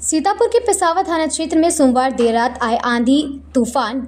सीतापुर के पिसावा थाना क्षेत्र में सोमवार देर रात आए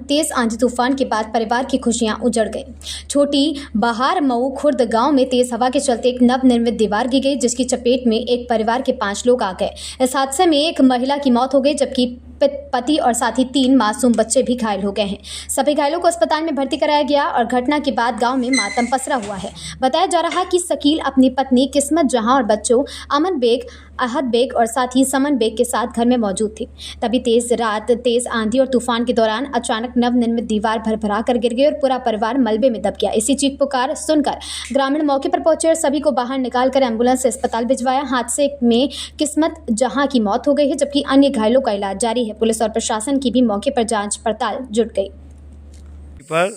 तेज आंधी तूफान के बाद परिवार की खुशियां उजड़ गई। छोटी बहार मऊ खुर्द गांव में तेज हवा के चलते एक नवनिर्मित दीवार गिर गई, जिसकी चपेट में एक परिवार के 5 लोग आ गए। इस हादसे में एक महिला की मौत हो गई, जबकि पति और साथ ही 3 मासूम बच्चे भी घायल हो गए हैं। सभी घायलों को अस्पताल में भर्ती कराया गया और घटना के बाद गांव में मातम पसरा हुआ है। बताया जा रहा है कि शकील अपनी पत्नी किस्मत जहां और बच्चों अमन बेग, अहद बेग और साथ ही समन बेग के साथ घर में मौजूद थी। तभी तेज आंधी और तूफान के दौरान अचानक नवनिर्मित दीवार भरभरा कर गिर गई और पूरा परिवार मलबे में दब गया। इसी चीख पुकार सुनकर ग्रामीण मौके पर पहुंचे और सभी को बाहर निकालकर एम्बुलेंस से अस्पताल भिजवाया। हादसे में किस्मत जहां की मौत हो गई है, जबकि अन्य घायलों का इलाज जारी है। पुलिस और प्रशासन की भी मौके पर जांच पड़ताल जुट गई। पर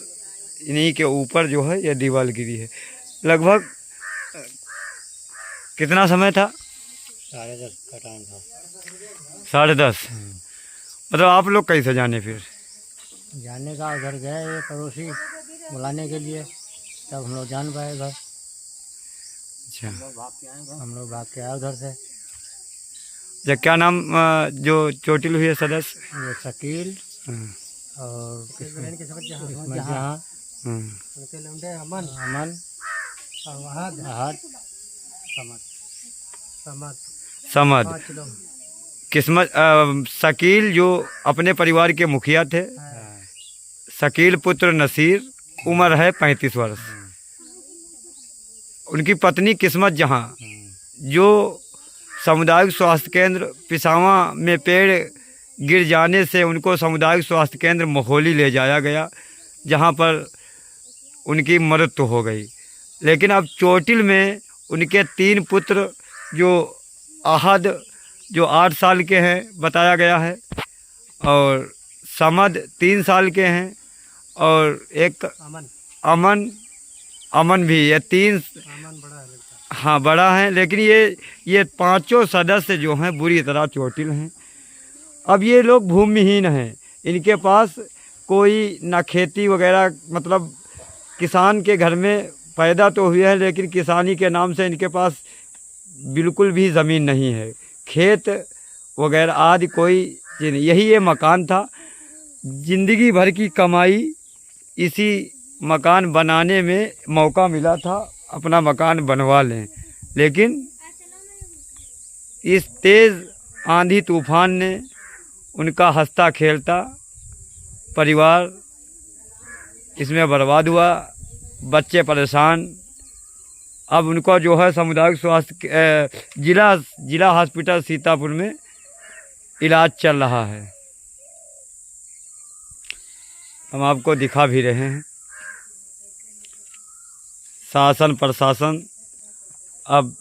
इन्हीं के ऊपर जो है यह दीवार गिरी है। लगभग कितना समय था? 10:30 का टाइम था। 10:30। मतलब आप लोग कैसे जाने फिर? जाने का उधर गए ये पड़ोसी बुलाने के लिए, तब हम लोग जान पाए घर। अच्छा, हम लोग भाग के आए उधर से। क्या नाम जो चोटिल हुई है सदस्य? ये शकील और किस्मत जहाँ, अमन, अहद, समद। किस्मत शकील जो अपने परिवार के मुखिया थे। शकील पुत्र नसीर, उम्र है 35 वर्ष। उनकी पत्नी किस्मत जहां जो सामुदायिक स्वास्थ्य केंद्र पिसावा में पेड़ गिर जाने से उनको सामुदायिक स्वास्थ्य केंद्र मोहोली ले जाया गया, जहां पर उनकी मृत्यु हो गई। लेकिन अब चोटिल में उनके 3 पुत्र जो अहद जो 8 साल के हैं बताया गया है, और समद 3 साल के हैं, और एक अमन भी, ये 3 हाँ बड़ा है। लेकिन ये 5 सदस्य जो हैं बुरी तरह चोटिल हैं। अब ये लोग भूमिहीन हैं, इनके पास कोई ना खेती वगैरह, मतलब किसान के घर में पैदा तो हुए हैं, लेकिन किसानी के नाम से इनके पास बिल्कुल भी ज़मीन नहीं है, खेत वगैरह आदि कोई चीज़ नहीं। यही ये मकान था। ज़िंदगी भर की कमाई इसी मकान बनाने में मौका मिला था, अपना मकान बनवा लें, लेकिन इस तेज़ आंधी तूफान ने उनका हंसता खेलता परिवार इसमें बर्बाद हुआ। बच्चे परेशान। अब उनको जो है सामुदायिक स्वास्थ्य जिला हॉस्पिटल सीतापुर में इलाज चल रहा है। हम आपको दिखा भी रहे हैं। शासन प्रशासन अब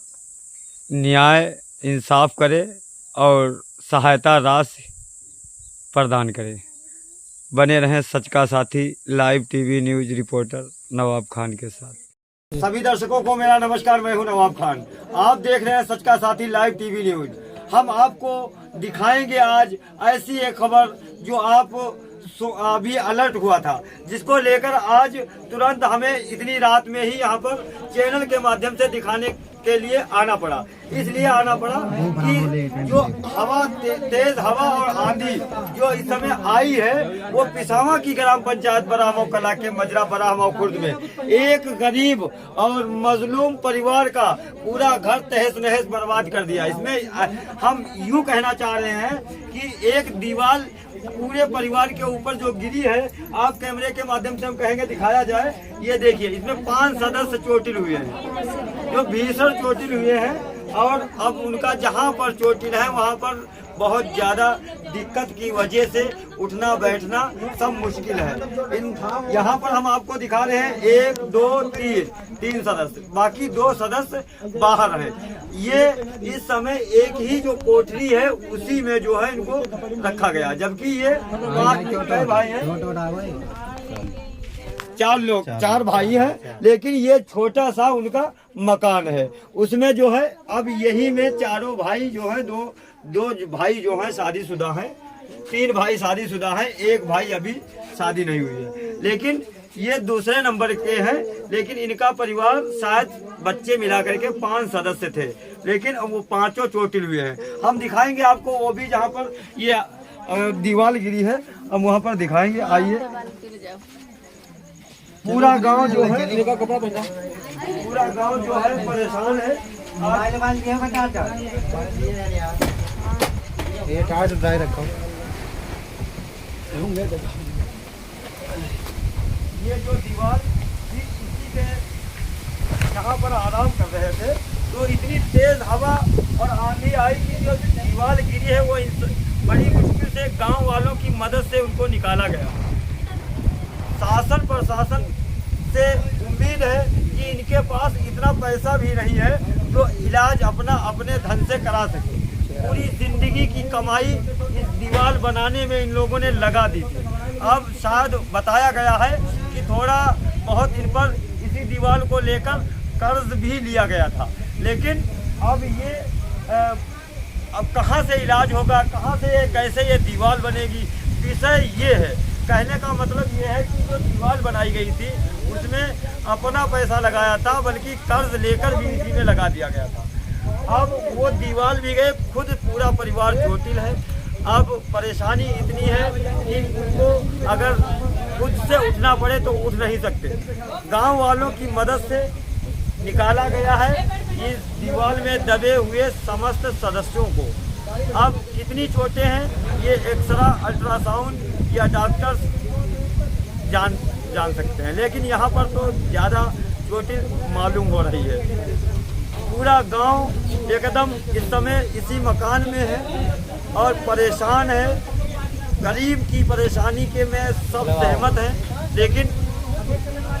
न्याय इंसाफ करे और सहायता राशि प्रदान करे। बने रहें सच का साथी लाइव टीवी न्यूज़ रिपोर्टर नवाब खान के साथ। सभी दर्शकों को मेरा नमस्कार। मैं हूं नवाब खान। आप देख रहे हैं सच का साथी लाइव टीवी न्यूज। हम आपको दिखाएंगे आज ऐसी एक खबर जो आप अभी अलर्ट हुआ था, जिसको लेकर आज तुरंत हमें इतनी रात में ही यहाँ पर चैनल के माध्यम से दिखाने के लिए आना पड़ा। इसलिए आना पड़ा कि जो हवा तेज हवा और आंधी जो इस समय आई है, वो पिसावा की ग्राम पंचायत बरामऊ कला के मजरा बरामऊ खुर्द में एक गरीब और मजलूम परिवार का पूरा घर तहस नहस बर्बाद कर दिया। इसमें हम यूँ कहना चाह रहे हैं कि एक दीवार पूरे परिवार के ऊपर जो गिरी है, आप कैमरे के माध्यम से हम कहेंगे दिखाया जाए। ये देखिए, इसमें 5 सदस्य चोटिल हुए हैं, जो भीषण चोटिल हुए हैं, और अब उनका जहां पर चोटिल है वहां पर बहुत ज़्यादा दिक्कत की वजह से उठना बैठना सब मुश्किल है। यहाँ पर हम आपको दिखा रहे हैं 1 2 3 सदस्य, बाकी 2 सदस्य बाहर हैं। ये इस समय एक ही जो कोठरी है उसी में जो है इनको रखा गया, जबकि ये 5 भाई हैं, 4 भाई हैं, लेकिन ये छोटा सा उनका मकान है। उसमें जो है अब यही में चारों भाई जो है, दो भाई जो हैं शादीशुदा हैं, 3 भाई शादीशुदा हैं, 1 भाई अभी शादी नहीं हुई है। लेकिन ये दूसरे नंबर के हैं, लेकिन इनका परिवार शायद बच्चे मिला करके 5 सदस्य थे, लेकिन अब वो पांचों चोटिल हुए हैं। हम दिखाएंगे आपको वो भी जहाँ पर ये दीवार गिरी है, हम वहाँ पर दिखाएंगे। आइए, पूरा गांव जो है पूरा गांव जो है परेशान है। ये टायर ड्राई रखो। ये जो दीवार थी, इसी के यहाँ पर आराम कर रहे थे, तो इतनी तेज हवा और आंधी आई कि जो दीवार गिरी है वो बड़ी मुश्किल से गांव वालों की मदद से उनको निकाला गया। शासन प्रशासन से उम्मीद है कि इनके पास इतना पैसा भी नहीं है जो इलाज अपना अपने धन से करा सके। पूरी जिंदगी की कमाई इस दीवार बनाने में इन लोगों ने लगा दी थी। अब शायद बताया गया है कि थोड़ा बहुत इन पर इसी दीवार को लेकर कर्ज भी लिया गया था, लेकिन अब ये अब कहाँ से इलाज होगा, कहाँ से कैसे ये दीवार बनेगी, विषय ये है। कहने का मतलब ये है कि जो दीवार बनाई गई थी उसमें अपना पैसा लगाया था, बल्कि कर्ज लेकर भी इसी में लगा दिया गया था। अब वो दीवार भी गए, खुद पूरा परिवार चोटिल है। अब परेशानी इतनी है कि उनको अगर खुद से उठना पड़े तो उठ नहीं सकते। गांव वालों की मदद से निकाला गया है इस दीवार में दबे हुए समस्त सदस्यों को। अब कितनी चोटें हैं ये एक्सरा अल्ट्रासाउंड या डॉक्टर्स जान सकते हैं, लेकिन यहाँ पर तो ज़्यादा चोटिल मालूम हो रही है। पूरा गांव एकदम इस समय इसी मकान में है और परेशान है। गरीब की परेशानी के में सब सहमत हैं, लेकिन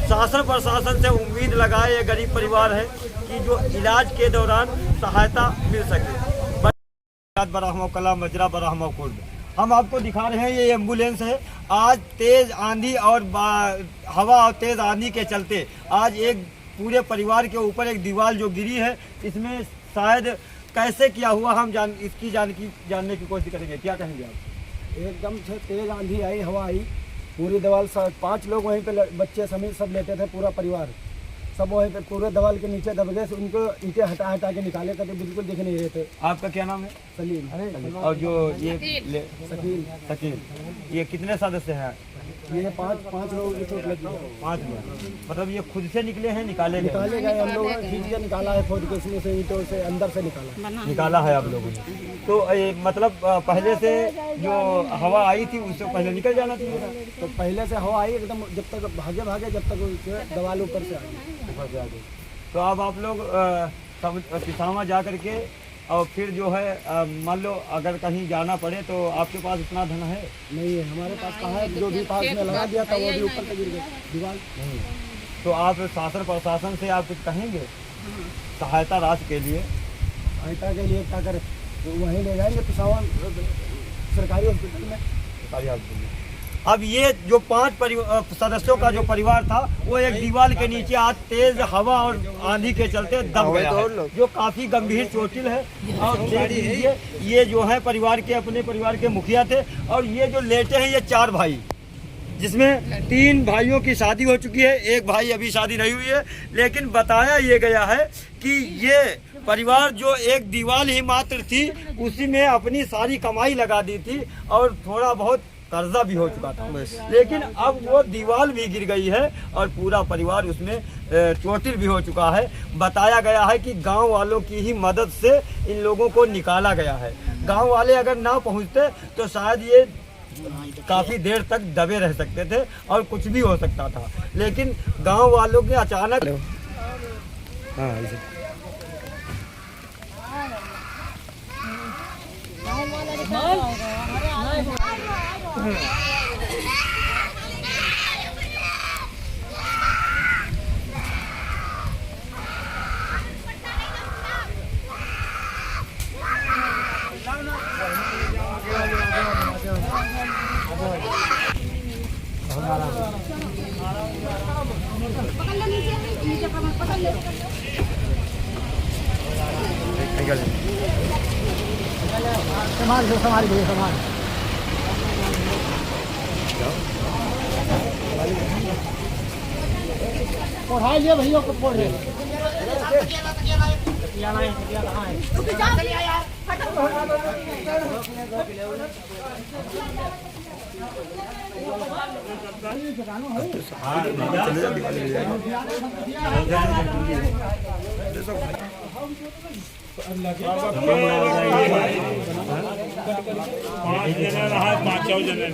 शासन प्रशासन से उम्मीद लगाए ये गरीब परिवार है कि जो इलाज के दौरान सहायता मिल सके। बराहमा कला मजरा बराहमा कुर्द हम आपको दिखा रहे हैं, ये एम्बुलेंस है। आज तेज आंधी और हवा और तेज आंधी के चलते आज एक पूरे परिवार के ऊपर एक दीवार जो गिरी है, इसमें शायद कैसे क्या हुआ हम इसकी जानने की कोशिश करेंगे। क्या कहेंगे आप? एकदम से तेज आंधी आई, हवा आई, पूरी दीवार 5 लोग वहीं पे बच्चे समेत सब लेटे थे, पूरा परिवार सब वहीं पे पूरे दीवार के नीचे दब गए। उनको ईंटें हटा के निकाले करते बिल्कुल दिख नहीं रहे थे। आपका क्या नाम है? सलीम। और जो ये शकील, ये कितने सदस्य हैं? ये पाँच लोग की चोट लगी है। 5 लोग। मतलब ये खुद से निकले हैं, निकाले गए हम लोगों ने खींच के निकाला है, खोद के इसमें से ईंटों से अंदर से निकाला है आप लोगों ने। तो मतलब पहले से जो हवा आई थी उससे पहले निकल जाना चाहिए। तो पहले से हवा आई एकदम, जब तक भागे जब तक दीवार ऊपर से आ गई। तो अब आप लोग पिसामा जा करके और फिर जो है मान लो अगर कहीं जाना पड़े तो आपके पास इतना धन है? नहीं है हमारे पास। कहाँ है? जो भी पास में लगा दिया था वो भी ऊपर से गिर गया दीवार। नहीं। तो आप शासन प्रशासन से आप कुछ कहेंगे सहायता राशि के लिए? सहायता के लिए क्या करें? वहीं ले जाएंगे पिसावा सरकारी हॉस्पिटल में। सरकारी हॉस्पिटल में। अब ये जो 5 सदस्यों का जो परिवार था वो एक दीवार के नीचे आज तेज हवा और आंधी के चलते दब गया है, जो काफी गंभीर चोटिल है। और देख लीजिए ये जो है परिवार के अपने परिवार के मुखिया थे, और ये जो लेटे हैं ये 4 भाई, जिसमें 3 भाइयों की शादी हो चुकी है, एक भाई अभी शादी नहीं हुई है। लेकिन बताया ये गया है कि ये परिवार जो एक दीवार ही मात्र थी उसी में अपनी सारी कमाई लगा दी थी और थोड़ा बहुत कर्जा भी हो चुका था, लेकिन अब वो दीवार भी गिर गई है और पूरा परिवार उसमें चोटिल भी हो चुका है। बताया गया है कि गांव वालों की ही मदद से इन लोगों को निकाला गया है। गांव वाले अगर ना पहुंचते तो शायद ये काफ़ी देर तक दबे रह सकते थे और कुछ भी हो सकता था, लेकिन गांव वालों के अचानक पढ़ाई लिए भैया को पढ़े पाँच जने